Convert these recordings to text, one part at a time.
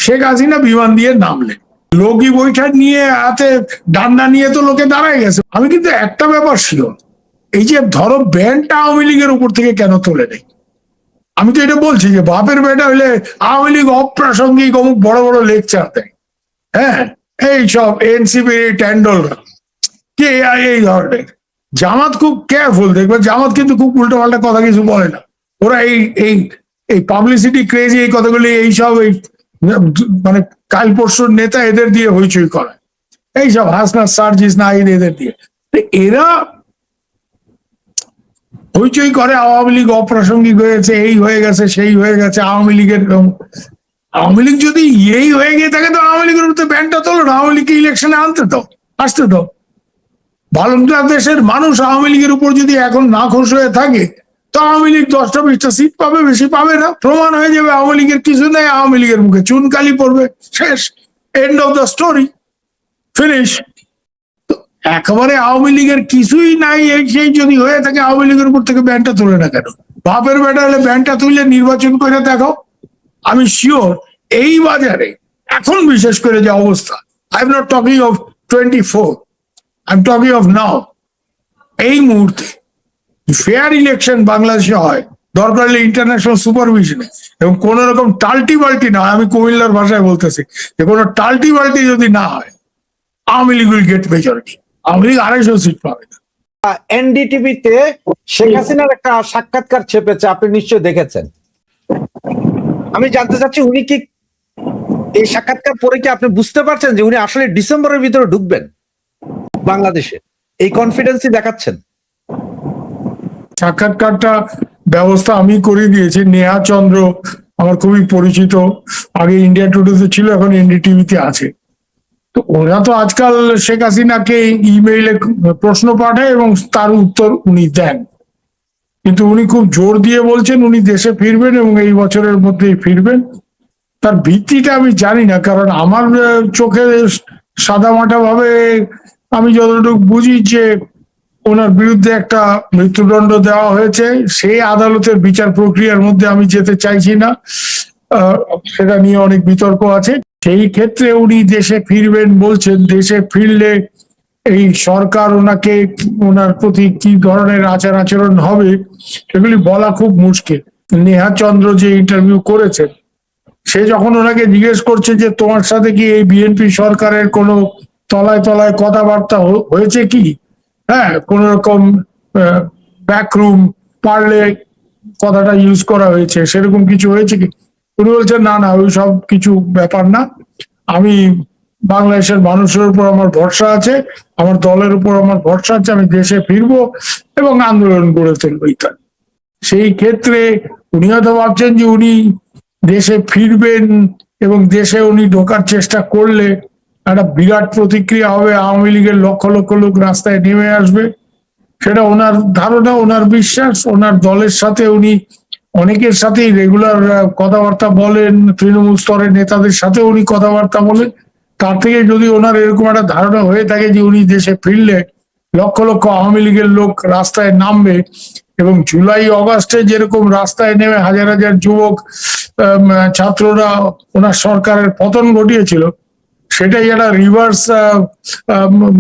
শেখ হাসিনা বিমান দিয়ে নামলেন, লোকই বৈঠক নিয়ে হাতে ডান্ডা নিয়ে তো লোকে দাঁড়ায় গেছে। আমি কিন্তু একটা ব্যাপার ছিল, এই যে ধরো ব্যান্ডটা আওয়ামী লীগের উপর থেকে কেন তোলে নেই? আমি তো এটা বলছি যে বাপের বেটা হইলে আওয়ামী লীগ অপ্রাসঙ্গিক অমুক বড় বড় লেকচার দেয়, হ্যাঁ, এই সব এনসিপি ট্যান্ডলরা কে এই ধরনের। জামাত খুব কেয়ারফুল, দেখবে জামাত কিন্তু খুব উল্টো পাল্টা কথা কিছু বলে না। ওরা এই এই এই পাবলিসিটি ক্রেজি এই কথাগুলি এইসব এই মানে কাল পরশুর নেতা এদের দিয়ে হইচই করায়, এইসব হাসনা সার্জিস নাহিদ এদের দিয়ে। এরা হইচই করে আওয়ামী লীগ অপ্রাসঙ্গিক হয়েছে, এই হয়ে গেছে, সেই হয়ে গেছে। আওয়ামী লীগের আওয়ামী লীগ যদি এই হয়ে গিয়ে থাকে তো আওয়ামী লীগের উপর ব্যানটা তোলো না, আওয়ামী লীগকে ইলেকশনে আনতে দাও, আসতে দাও। বাংলাদেশের মানুষ আওয়ামী লীগের উপর যদি এখন না খুশ হয়ে থাকে তো আওয়ামী লীগ 10টা-20টা সিট পাবে, বেশি পাবে না। প্রমাণ হয়ে যাবে আওয়ামী লীগের কিছু নেই, আওয়ামী লীগের মুখে চুনকালি পড়বে, শেষ, end of the story, finish. একেবারে আওয়ামী লীগের কিছুই নাই সেই যদি হয়ে থাকে আওয়ামী লীগের উপর থেকে ব্যানটা তুলে না কেন? বাপের বেটা হলে ব্যানটা তুলে নির্বাচন করে দেখো। আমি শিওর এই বাজারে এখন বিশেষ করে যে অবস্থা, I am not talking of 24, I am talking of now, এই মুহূর্তে ফেয়ার ইলেকশন বাংলাদেশে হয়, দরকার হলে ইন্টারন্যাশনাল সুপারভিশনে, এবং কোন রকম টাল্টি বাল্টি না, আমি কুমিল্লার ভাষায় বলতেছি যে কোনো টাল্টি বাল্টি যদি না হয়, Awami League will get majority. Awami League 250 seat পাবে না। এনডিটিভিতে শেখ হাসিনার একটা সাক্ষাৎকার ছেপেছে, আপনি নিশ্চয়ই দেখেছেন। আমি জানতে চাচ্ছি উনি কি এই সাক্ষাৎকার পরে কি আপনি বুঝতে পারছেন যে উনি আসলে ডিসেম্বরের ভিতরে ঢুকবেন বাংলাদেশে? এই কনফিডেন্সই দেখাচ্ছেন। সাক্ষাৎকারটা ব্যবস্থা আমি করে দিয়েছি। নেহা চন্দ্র আমার খুবই পরিচিত, আগে ইন্ডিয়া টুডেতে ছিল, এখন এনডিটিভিতে আছে। তো ওরা তো আজকাল শেখ হাসিনাকে ইমেইলে প্রশ্ন পাঠায় এবং তার উত্তর উনি দেন, কিন্তু উনি খুব জোর দিয়ে বলছেন উনি দেশে ফিরবেন এবং এই বছরের মধ্যেই ফিরবেন। তার ভিত্তিটা আমি জানি না, কারণ আমার চোখে সাদামাটা ভাবে আমি যতটুকু বুঝি যে ওনার বিরুদ্ধে একটা মৃত্যুদণ্ড দেওয়া হয়েছে, সেই আদালতের বিচার প্রক্রিয়ার মধ্যে আমি যেতে চাইছি না, সেটা নিয়ে অনেক বিতর্ক আছে। সেই ক্ষেত্রে উনি দেশে ফিরবেন বলছেন। দেশে ফিরলে এই সরকার ওনাকে, ওনার প্রতি কি ধরনের আচার আচরণ হবে সেগুলি বলা খুব মুশকিল। নেহা চন্দ্র যে ইন্টারভিউ করেছেন, সে যখন ওনাকে জিজ্ঞেস করছে যে তোমার সাথে কি এই বিএনপি সরকারের কোনো তলায় তলায় কথাবার্তা হয়েছে কি, হ্যাঁ, কোন রকম ব্যাকরুম পারলে কথাটা ইউজ করা হয়েছে, সেরকম কিছু হয়েছে কি, উনি বলছেন না না, ওই সব কিছু ব্যাপার না, আমি বাংলাদেশের মানুষের উপর আমার ভরসা আছে, আমার দলের উপর আমার ভরসা আছে, আমি দেশে ফিরবো এবং আন্দোলন গড়ে তুলবো। সেই ক্ষেত্রে উনি হয়তো ভাবছেন যে উনি দেশে ফিরবেন এবং দেশে উনি ঢোকার চেষ্টা করলে একটা বিরাট প্রতিক্রিয়া হবে, আওয়ামী লীগের লক্ষ লক্ষ লোক রাস্তায় নেমে আসবে, সেটা ওনার ধারণা, ওনার বিশ্বাস। ওনার দলের সাথে উনি অনেকের সাথেই রেগুলার কথাবার্তা বলেন, তৃণমূল স্তরের নেতাদের সাথে উনি কথাবার্তা বলেন। তার থেকে যদি ওনার এরকম একটা ধারণা হয়ে থাকে যে উনি দেশে ফিরলে লক্ষ লক্ষ আওয়ামী লীগের লোক রাস্তায় নামবে, এবং জুলাই অগাস্টে যেরকম রাস্তায় নেমে হাজার হাজার যুবক ছাত্ররা ওনার সরকারের পতন ঘটিয়েছিল, সেটাই একটা রিভার্স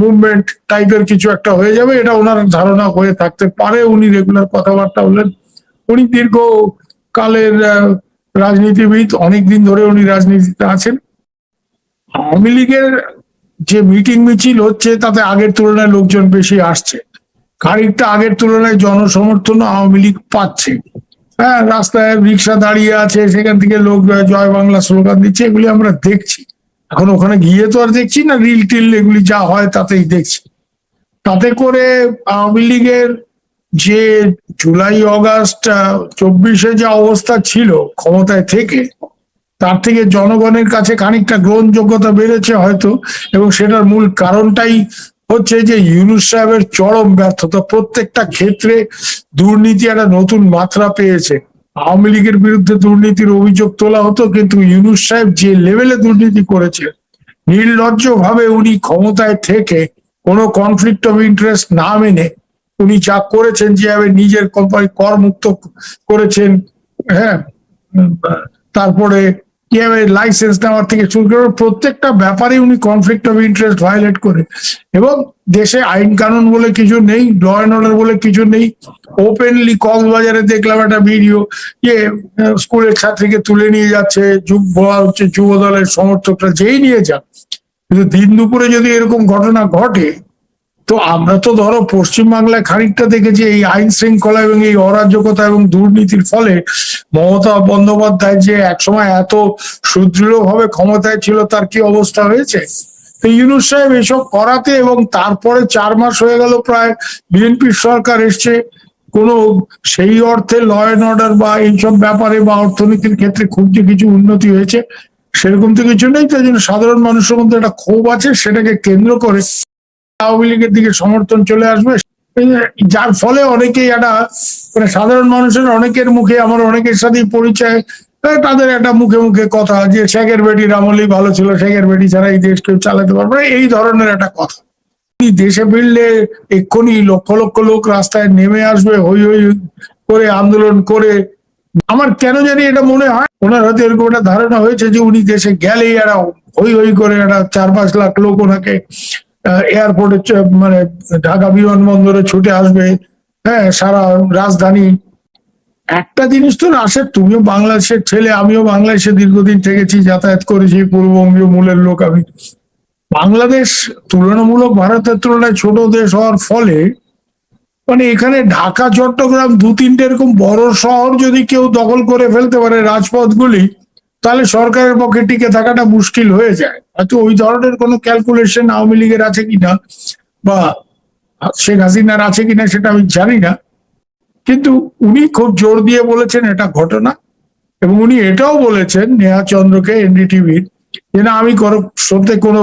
মুভমেন্ট টাইপের কিছু একটা হয়ে যাবে, এটা ওনার ধারণা হয়ে থাকতে পারে। উনি রেগুলার কথাবার্তা বলেন, উনি দীর্ঘ কালের রাজনীতিবিদ, অনেকদিন ধরে উনি রাজনীতিতে আছেন। আওয়ামী লীগের যে মিটিং মিছিল হচ্ছে তাতে আগের তুলনায় লোকজন বেশি আসছে, খানিকটা আগের তুলনায় জনসমর্থন আওয়ামী লীগ পাচ্ছে। হ্যাঁ, রাস্তায় রিক্সা দাঁড়িয়ে আছে, সেখান থেকে লোক জয় বাংলা স্লোগান দিচ্ছে, এগুলি আমরা দেখছি। এখন ওখানে গিয়ে তো আর দেখছি না, রিল টিল এগুলি যা হয় তাতেই দেখছি। তাতে করে আওয়ামী লীগের যে জুলাই অগাস্ট 24-এ যে অবস্থা ছিল ক্ষমতায় থেকে, তার থেকে জনগণের কাছে খানিকটা গ্রহণযোগ্যতা বেড়েছে হয়তো, এবং সেটার মূল কারণটাই হচ্ছে যে ইউনূস সাহেবের চরম ব্যর্থতা। প্রত্যেকটা ক্ষেত্রে দুর্নীতি একটা নতুন মাত্রা পেয়েছে। আওয়ামী লীগের বিরুদ্ধে দুর্নীতির অভিযোগ তোলা হতো, কিন্তু ইউনূস সাহেব যে লেভেলে দুর্নীতি করেছে, নির্লজ্জ ভাবে উনি ক্ষমতায় থেকে কোনো কনফ্লিক্ট অফ ইন্টারেস্ট না মেনে উনি যা করেছেন, যেভাবে নিজের কোম্পানি কর মুক্ত করেছেন, হ্যাঁ, তারপরে কিভাবে লাইসেন্স নেওয়ার থেকে শুরু করে প্রত্যেকটা ব্যাপারে উনি কনফ্লিক্ট অফ ইন্টারেস্ট ভায়োলেট করে, এবং দেশে আইন কানুন বলে কিছু নেই, ল অ্যান্ড অর্ডার বলে কিছু নেই। ওপেনলি কক্সবাজারে দেখলাম একটা ভিডিও যে স্কুলের ছাত্রীকে তুলে নিয়ে যাচ্ছে, বলা হচ্ছে যুব দলের সমর্থকরা যেই নিয়ে যান। কিন্তু দিন দুপুরে যদি এরকম ঘটনা ঘটে, তো আমরা তো ধরো পশ্চিমবাংলায় খানিকটা দেখেছি এই আইন শৃঙ্খলা এবং এই অরাজকতা এবং দুর্নীতির ফলে মমতা বন্দ্যোপাধ্যায় যে একসময় এত সুদৃঢ় ভাবে ক্ষমতায় ছিল তার কি অবস্থা হয়েছে। তো ইউনূস সাহেব এসব করাতে, এবং তারপরে 4 মাস হয়ে গেল প্রায় বিএনপির সরকার এসছে, কোনো সেই অর্থে ল অ্যান্ড অর্ডার বা এইসব ব্যাপারে বা অর্থনীতির ক্ষেত্রে খুব যে কিছু উন্নতি হয়েছে সেরকম তো কিছু নেই। তাই জন্য সাধারণ মানুষের মধ্যে একটা ক্ষোভ আছে, সেটাকে কেন্দ্র করে আওয়ামী লীগের দিকে সমর্থন চলে আসবে, যার ফলে অনেকেই একটা মানে সাধারণ মানুষের অনেকের মুখে, আমার অনেকের সাথেই পরিচয়, তাদের একটা মুখে মুখে কথা যে শেখের বেটির আমলেই ভালো ছিল, শেখের বেটি ছাড়া এই দেশ কেউ চালাতে পারবে না, এই ধরনের একটা কথা। দেশে ফিরলে এক্ষুনি লক্ষ লক্ষ লোক রাস্তায় নেমে আসবে, হই হই করে আন্দোলন করে। আমার কেন জানি এটা মনে হয় ওনার হয়তো এরকম একটা ধারণা হয়েছে যে উনি দেশে গেলেই এরা হই হই করে একটা 4-5 লাখ লোক ওনাকে এয়ারপোর্টে মানে ঢাকা বিমানবন্দরে ছুটে আসবে, হ্যাঁ, সারা রাজধানী। একটা জিনিস তো আসে, তুমিও বাংলাদেশের ছেলে, আমিও বাংলাদেশে দীর্ঘদিন থেকেছি, যাতায়াত করেছি, পূর্ববঙ্গীয় মূলের লোক আমি। বাংলাদেশ তুলনামূলক ভারতের তুলনায় ছোট দেশ হওয়ার ফলে মানে এখানে ঢাকা চট্টগ্রাম 2-3টে এরকম বড় শহর যদি কেউ দখল করে ফেলতে পারে রাজপথগুলি, তাহলে সরকারের পক্ষে টিকে থাকাটা মুশকিল হয়ে যায়। হয়তো ওই ধরনের কোনো ক্যালকুলেশন আওয়ামী লীগের আছে কিনা বা শেখ হাসিনার আছে কিনা সেটা আমি জানি না, কিন্তু উনি খুব জোর দিয়ে বলেছেন এটা ঘটনা। এবং উনি এটাও বলেছেন নেহা চন্দ্রকে, এনডিটিভির, যে না আমি সত্যি কোনো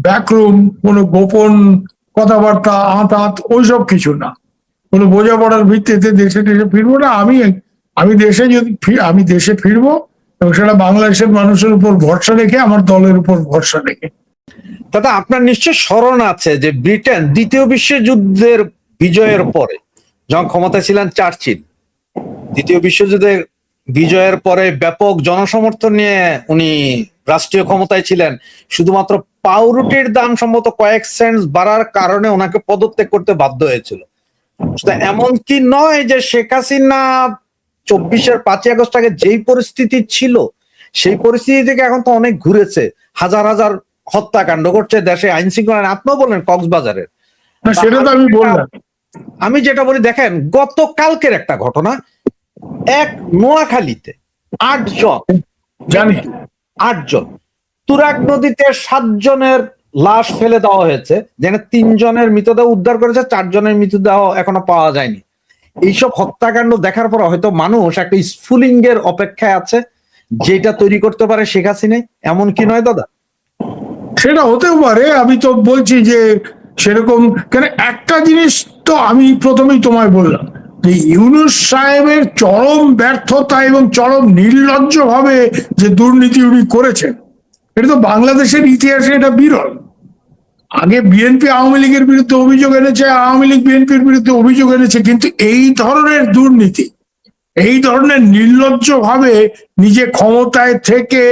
ব্যাকরুম, কোনো গোপন কথাবার্তা আঁতাত ওইসব কিছু না, কোনো বোঝাপড়ার ভিত্তিতে দেশে ফিরবো না। আমি দেশে যদি আমি দেশে ফিরবো, এবং সেটা বাংলাদেশের মানুষের উপর ভরসা রেখে, আমার দলের উপর ভরসা রেখে। দাদা, আপনার নিশ্চয় স্মরণ আছে যে ব্রিটেন দ্বিতীয় বিশ্বযুদ্ধের বিজয়ের পরে যখন ক্ষমতায় ছিলেন চার্চিল, দ্বিতীয় বিশ্বযুদ্ধের বিজয়ের পরে ব্যাপক জনসমর্থন নিয়ে উনি রাষ্ট্রীয় ক্ষমতায় ছিলেন। শুধুমাত্র পাউরুটির দাম সম্ভবত কয়েক সেন্ট বাড়ার কারণে ওনাকে পদত্যাগ করতে বাধ্য হয়েছিল। এমন কি নয় যে শেখ হাসিনা 24-এর 5ই আগস্ট আগে যেই পরিস্থিতি ছিল সেই পরিস্থিতি থেকে এখন তো অনেক ঘুরেছে। হাজার হাজার হত্যাকাণ্ড করছে দেশে, আইন শৃঙ্খলা, আপনিও বললেন কক্সবাজারের, সেটা তো আমি বললাম। আমি যেটা বলি, দেখেন গতকালকের একটা ঘটনা, এক নোয়াখালীতে 8 জন, জানি 8 জন তুরাগ নদীতে 7 জনের লাশ ফেলে দেওয়া হয়েছে, যেখানে 3 জনের মৃতদেহ উদ্ধার করেছে, 4 জনের মৃতদেহ এখনো পাওয়া যায়নি। এইসব হত্যাকাণ্ড দেখার পর হয়তো মানুষ একটা স্ফুলিং এর অপেক্ষায় আছে, যেটা তৈরি করতে পারে শেখ হাসিনা। এমন কি নয় দাদা? সেটা হতেও পারে, আমি তো বলছি যে সেরকম কেন। একটা জিনিস তো আমি প্রথমেই তোমায় বললাম যে ইউনূস সাহেবের চরম ব্যর্থতা এবং চরম নির্লজ্জ ভাবে যে দুর্নীতি উনি করেছেন, এটা তো বাংলাদেশের ইতিহাসে এটা বিরল। আগে বিএনপি আওয়ামী লীগের বিরুদ্ধে অভিযোগ এনেছে, আওয়ামী লীগ বিএনপির বিরুদ্ধে অভিযোগ এনেছে, কিন্তু এই ধরনের দুর্নীতি, এই ধরনের নির্লজ্জ ভাবে নিজে ক্ষমতায় থেকে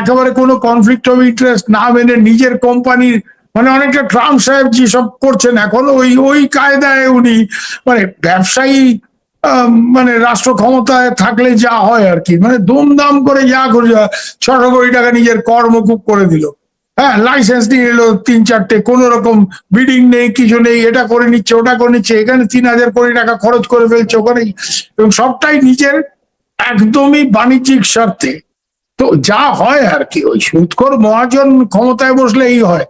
একেবারে কোনো কনফ্লিক্ট অফ ইন্টারেস্ট না মেনে নিজের কোম্পানির মানে অনেকটা ট্রাম্প সাহেব যেসব করছেন এখন, ওই ওই কায়দায় উনি মানে ব্যবসায়ী মানে রাষ্ট্র ক্ষমতায় থাকলে যা হয় আর কি, মানে দুমদাম করে যা করে 600 কোটি টাকা নিজের কর মকুব করে দিল। হ্যাঁ, লাইসেন্স নিয়ে এলো 3-4টে, কোন রকম বিডিং নেই, কিছু নেই, এটা করে নিচ্ছে ওটা করে নিচ্ছে, এখানে 3000 কোটি টাকা খরচ করে ফেলছে ওখানেই, এবং সবটাই নিজের একদমই বাণিজ্যিক স্বার্থে। তো যা হয় আর কি, ওই সুদখোর মহাজন ক্ষমতায় বসলে এই হয়।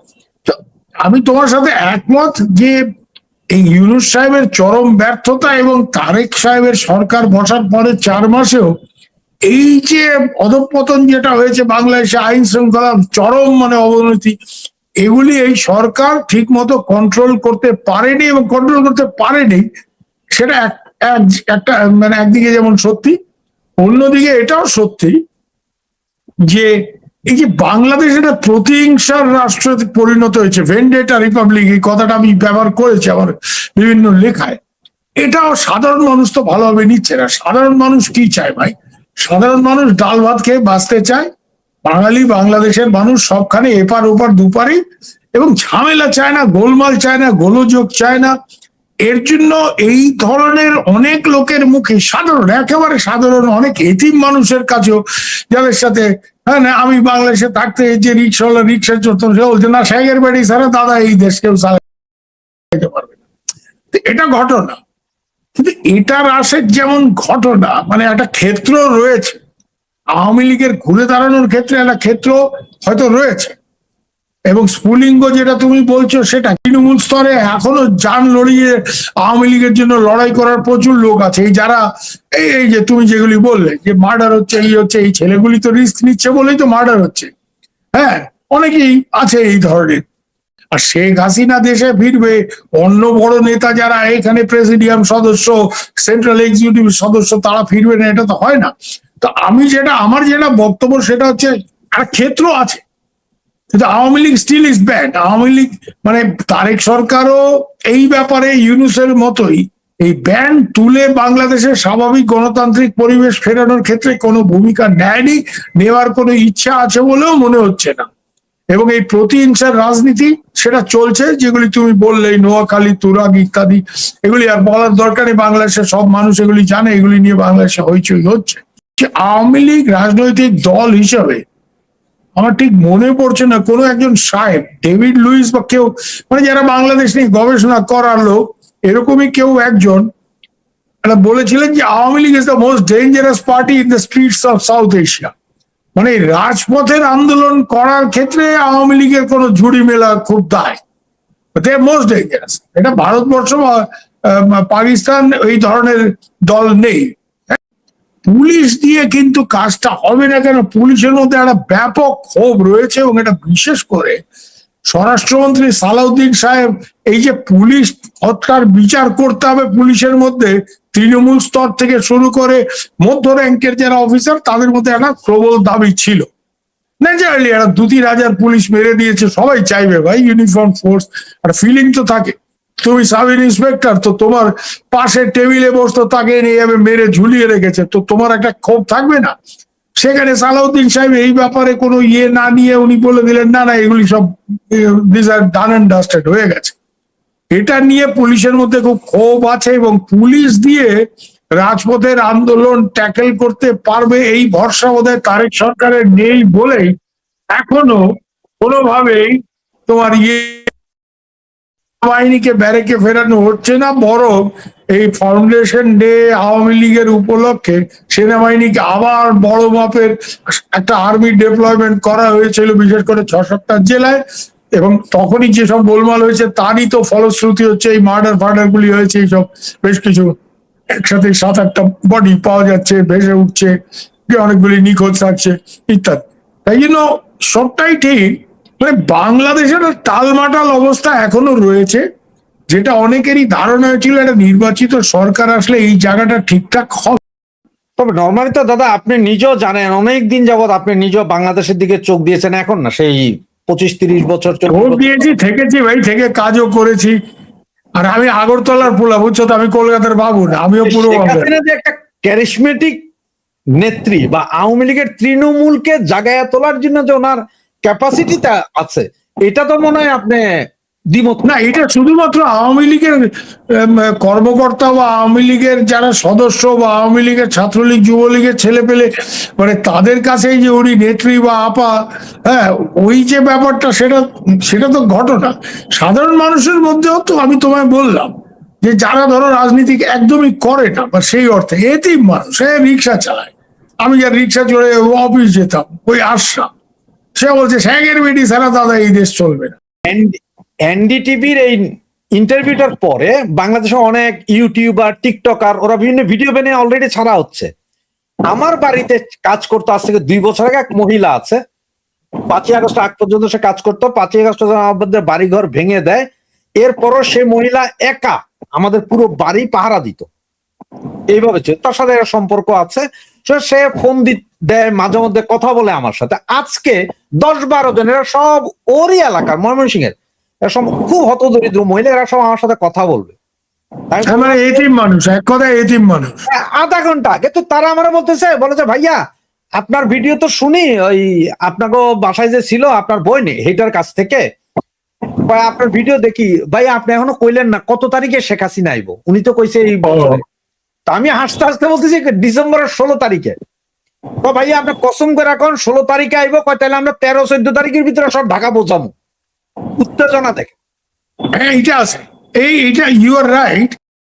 তো আমি তোমার সাথে একমত যে এই ইউনূস সাহেবের চরম ব্যর্থতা এবং তারেক সাহেবের সরকার বসার পরে 4 মাসেও এই যে অধঃপতন যেটা হয়েছে বাংলাদেশে, আইন শৃঙ্খলা চরম মানে অবনতি, এগুলি এই সরকার ঠিক মতো কন্ট্রোল করতে পারেনি, এবং কন্ট্রোল করতে পারেনি সেটা একটা মানে একদিকে যেমন সত্যি, অন্যদিকে এটাও সত্যি যে এই যে বাংলাদেশ একটা প্রতিহিংসার রাষ্ট্রে পরিণত হয়েছে, ভেন্ডেটা রিপাবলিক, এই কথাটা আমি ব্যবহার করেছি আমার বিভিন্ন লেখায়। এটাও সাধারণ মানুষ তো ভালোভাবে নিচ্ছে না। সাধারণ মানুষ কি চায় ভাই? সাধারণ মানুষ ডাল ভাত খেয়ে বাঁচতে চায়, বাঙালি, বাংলাদেশের মানুষ সবখানে এপার ওপার দুপারে, এবং ঝামেলা চায় না, গোলমাল চায় না, গোলযোগ চায় না। এর জন্য এই ধরনের অনেক লোকের মুখে, সাধারণ, একেবারে সাধারণ অনেক এতিম মানুষের কাছেও, যাদের সাথে, হ্যাঁ না, আমি বাংলাদেশে থাকতে যে রিক্সাওয়ালা রিক্সা চলতো, সে বলছে না, শেখের বাড়ি ছাড়া দাদা এই দেশ কেউ চালাতে পারবে না। তো এটা ঘটনা, কিন্তু এটার আসে যেমন ঘটনা, মানে একটা ক্ষেত্র রয়েছে, আওয়ামী লীগের ঘুরে দাঁড়ানোর ক্ষেত্রে একটা ক্ষেত্র হয়তো রয়েছে। এবং স্ফুলিঙ্গ যেটা তুমি বলছো, সেটা তৃণমূল স্তরে এখনো যান লড়িয়ে আওয়ামী লীগের জন্য লড়াই করার প্রচুর লোক আছে। এই যারা এই যে তুমি যেগুলি বললে যে মার্ডার হচ্ছে, এই হচ্ছে, এই ছেলেগুলি তো রিস্ক নিচ্ছে বলেই তো মার্ডার হচ্ছে। হ্যাঁ, অনেকেই আছে এই ধরনের। আর শেখ হাসিনা দেশে ফিরবে, অন্য বড় নেতা যারা এখানে প্রেসিডিয়াম সদস্য, সেন্ট্রাল এক্সিকিউটিভ সদস্য, তারা ফিরবে না, এটা তো হয় না। তো আমার যেটা বক্তব্য সেটা হচ্ছে, একটা ক্ষেত্র আছে, কিন্তু Awami League still is bad. Awami League মানে তারেক সরকারও এই ব্যাপারে ইউনুসের মতোই এই ব্যান তুলে বাংলাদেশের স্বাভাবিক গণতান্ত্রিক পরিবেশ ফেরানোর ক্ষেত্রে কোনো ভূমিকা নেয়নি, নেওয়ার কোনো ইচ্ছা আছে বলেও মনে হচ্ছে না। এবং এই প্রতিহিংসার রাজনীতি সেটা চলছে, যেগুলি তুমি বললে, নোয়াখালী, তুরাগ ইত্যাদি, এগুলি আর বলার দরকার নেই, বাংলাদেশের সব মানুষ এগুলি জানে, এগুলি নিয়ে বাংলাদেশে হইচই হচ্ছে। যে আওয়ামী লীগ রাজনৈতিক দল হিসাবে আমার ঠিক মনে পড়ছে না কোনো একজন সাহেব, ডেভিড লুইস বা কেউ, মানে যারা বাংলাদেশ নিয়ে গবেষণা করার লোক, এরকমই কেউ একজন বলেছিলেন যে Awami League is the most dangerous party in the streets of south Asia. মানে রাজপথের আন্দোলন করার ক্ষেত্রে আওয়ামী লীগের কোনো ঝুড়ি মেলা খুব দায়, দে মোস্ট ডেঞ্জারাস। এটা ভারতবর্ষ বা পাকিস্তান এই ধরনের দল নেই। পুলিশ দিয়ে কিন্তু কাজটা হবে না। কেন? পুলিশের মধ্যে একটা ব্যাপক ক্ষোভ রয়েছে, এবং এটা বিশেষ করে স্বরাষ্ট্রমন্ত্রী সালাউদ্দিন সাহেব, এই যে পুলিশ হত্যার বিচার করতে হবে পুলিশের মধ্যে, তৃণমূল স্তর থেকে শুরু করে মধ্য র্যাঙ্কের যারা অফিসার, তাদের মধ্যে একটা প্রবল দাবি ছিল। ন্যাচারালি একটা 2-3 হাজার পুলিশ মেরে দিয়েছে, সবাই চাইবে ভাই ইউনিফর্ম ফোর্স, আর ফিলিং তো থাকে। তুমি সাব ইন্সপেক্টর, তো তোমার পাশে টেবিলে বসতো, তাকে নিয়ে যাবে মেরে ঝুলিয়ে রেখেছে, তো তোমার একটা ক্ষোভ থাকবে না? সেখানে সালাউদ্দিন সাহেব এই ব্যাপারে কোনো ইয়ে না নিয়ে উনি বলে দিলেন, না না, এগুলি সব this are done and dusted, হয়ে গেছে। এটা নিয়ে পুলিশের মধ্যে খুব ক্ষোভ আছে, এবং পুলিশ দিয়ে রাজপথের আন্দোলন ট্যাকেল করতে পারবে এই ভরসা বোধহয় তারেক সরকারের নেই বলেই এখনো কোনোভাবেই তোমার বাহিনীকে ব্যারেকে ফেরানো হচ্ছে না। বরং এই ফাউন্ডেশন ডে আওয়ামী লীগের উপলক্ষে সেনাবাহিনীকে আবার বড় মাপের একটা আর্মি ডেপ্লয়মেন্ট করা হয়েছিল, বিশেষ করে 6-7টা জেলায়। এবং তখনই যেসব গোলমাল হয়েছে তারই তো ফলশ্রুতি হচ্ছে এই মার্ডার গুলি হয়েছে। এইসব বেশ কিছু একসাথে 7-8টা বডি পাওয়া যাচ্ছে, ভেসে উঠছে, অনেকগুলি নিখোঁজ থাকছে ইত্যাদি। তাই জন্য সবটাই ঠিক, মানে বাংলাদেশের টালমাটাল অবস্থা এখনো রয়েছে, যেটা অনেকেরই ধারণা হয়েছিল একটা নির্বাচিত সরকার আসলে এই জায়গাটা ঠিকঠাক হবে। তবে নর্মালি তো দাদা আপনি নিজেও জানেন, অনেক দিন যাবত আপনি নিজেও বাংলাদেশের দিকে চোখ দিয়েছেন, এখন না সেই 25-30 বছর ভোট দিয়েছি, থেকেছি ভাই, থেকে কাজও করেছি। আর আমি আগরতলার পোলা, বুঝছো তো, আমি কলকাতার বাবু না, আমিও পুরো যে একটা ক্যারিসমেটিক নেত্রী বা আওয়ামী লীগের তৃণমূলকে জাগায়া তোলার জন্য যে ওনার ক্যাপাসিটিটা আছে, এটা তো মনে হয় আপনি দ্বিমত না। এটা শুধুমাত্র আওয়ামী লীগের কর্মকর্তা বা আওয়ামী লীগের যারা সদস্য বা আওয়ামী লীগের ছাত্রলীগ যুবলীগের ছেলে পেলে, মানে তাদের কাছেই যে উনি নেত্রী বা আপা, হ্যাঁ, ওই যে ব্যাপারটা, সেটা তো ঘটনা। সাধারণ মানুষের মধ্যেও তো আমি তোমায় বললাম যে যারা ধরো রাজনীতি একদমই করে না, বা সেই অর্থে এতিম মানুষ, রিক্সা চালায়। আমি যার রিক্সা চড়ে অফিস যেতাম, ওই আশা, সে বলছে শেখের বেটি ছাড়া দাদা এই দেশ চলবে না। এনডিটিভির এই ইন্টারভিউটার পরে বাংলাদেশে অনেক ইউটিউবার, টিকটকার, ওরা বিভিন্ন ভিডিও বানিয়ে অলরেডি ছাড়া হচ্ছে। আমার বাড়িতে কাজ করতো আজ থেকে 2 বছর আগে এক মহিলা আছে, 5ই আগস্ট আগ পর্যন্ত সে কাজ করতো। 5ই আগস্ট আমাদের বাড়ি ঘর ভেঙে দেয়, এরপরও সে মহিলা একা আমাদের পুরো বাড়ি পাহারা দিত। এইভাবে তার সাথে একটা সম্পর্ক আছে। সে ফোন দেয়, মাঝে মধ্যে কথা বলে আমার সাথে। আজকে 10-12 জন, এরা সব ওরই এলাকার, ময়মনসিংহের, এরা সব খুব হতদরিদ্র মহিলা, এরা সব আমার সাথে কথা বলবে। এতিম মানুষ, এক কথায় এতিম মানুষ। আধা ঘন্টা আগে তো তারা আমার বলতেছে, ভাইয়া আপনার ভিডিও তো শুনি ওই আপনাকে বাসায় যে ছিল আপনার বই নেই হেটার কাছ থেকে ভাই আপনার ভিডিও দেখি ভাই আপনি এখনো কইলেন না কত তারিখে শেখ হাসিনা আইব উনি তো কইছে এই বছরে তা আমি হাসতে হাসতে বলতেছি ডিসেম্বরের 16 তারিখে তো ভাই আপনি কসম করে এখন 16 তারিখে আইব কয় তাহলে আমরা 13-14 তারিখের ভিতরে সব ঢাকা পৌঁছাবো উত্তেজনা দেখে হ্যাঁ, এটা আছে, এইটা ইউ আর রাইট।